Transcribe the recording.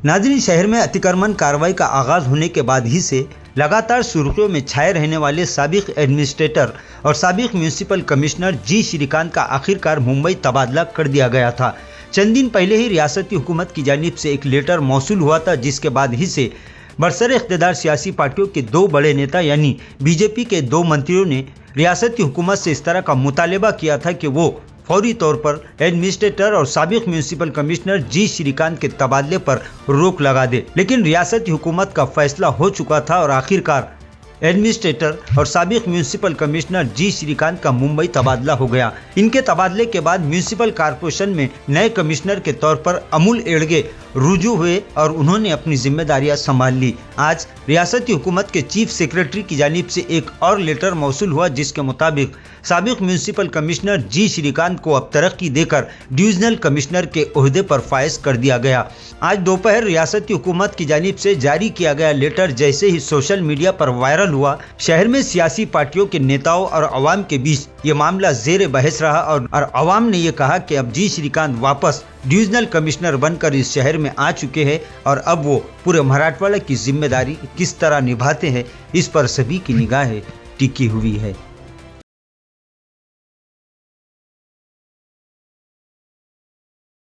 नाज़रीन, शहर में अतिक्रमण कार्रवाई का आगाज होने के बाद ही से लगातार सुर्खियों में छाए रहने वाले साबिक एडमिनिस्ट्रेटर और साबिक म्यूनिसिपल कमिश्नर जी श्रीकांत का आखिरकार मुंबई तबादला कर दिया गया था। चंद दिन पहले ही रियासती हुकूमत की जानिब से एक लेटर मौसूल हुआ था, जिसके बाद ही से बरसर इख्तिदार सियासी पार्टियों के दो बड़े नेता यानी बीजेपी के दो मंत्रियों ने रियासती हुकूमत से इस तरह का मुतालबा किया था कि वो फौरी तौर पर एडमिनिस्ट्रेटर और साबिक म्यूनिसिपल कमिश्नर जी श्रीकांत के तबादले पर रोक लगा दे। लेकिन रियासती हुकूमत का फैसला हो चुका था और आखिरकार एडमिनिस्ट्रेटर और साबिक म्यूनिसिपल कमिश्नर जी श्रीकांत का मुंबई तबादला हो गया। इनके तबादले के बाद म्यूनिसिपल कॉरपोरेशन में नए कमिश्नर के तौर पर अमूल एड़गे रुजू हुए और उन्होंने अपनी जिम्मेदारियां संभाल ली। आज रियासती हुकूमत के चीफ सेक्रेटरी की जानिब से एक और लेटर मौसूल हुआ, जिसके मुताबिक साबिक म्यूनिसिपल कमिश्नर जी श्रीकांत को अब तरक्की देकर डिविजनल कमिश्नर के ओहदे पर फायज कर दिया गया। आज दोपहर रियासती हुकूमत की जानिब से जारी किया गया लेटर जैसे ही सोशल मीडिया पर वायरल हुआ, शहर में सियासी पार्टियों के नेताओं और अवाम के बीच ये मामला जेर बहस रहा और अवाम ने ये कहा कि अब जी श्रीकांत वापस डिविजनल कमिश्नर बनकर इस शहर में आ चुके हैं और अब वो पूरे मराठवाड़ा की जिम्मेदारी किस तरह निभाते हैं, इस पर सभी की निगाहें टिकी हुई है।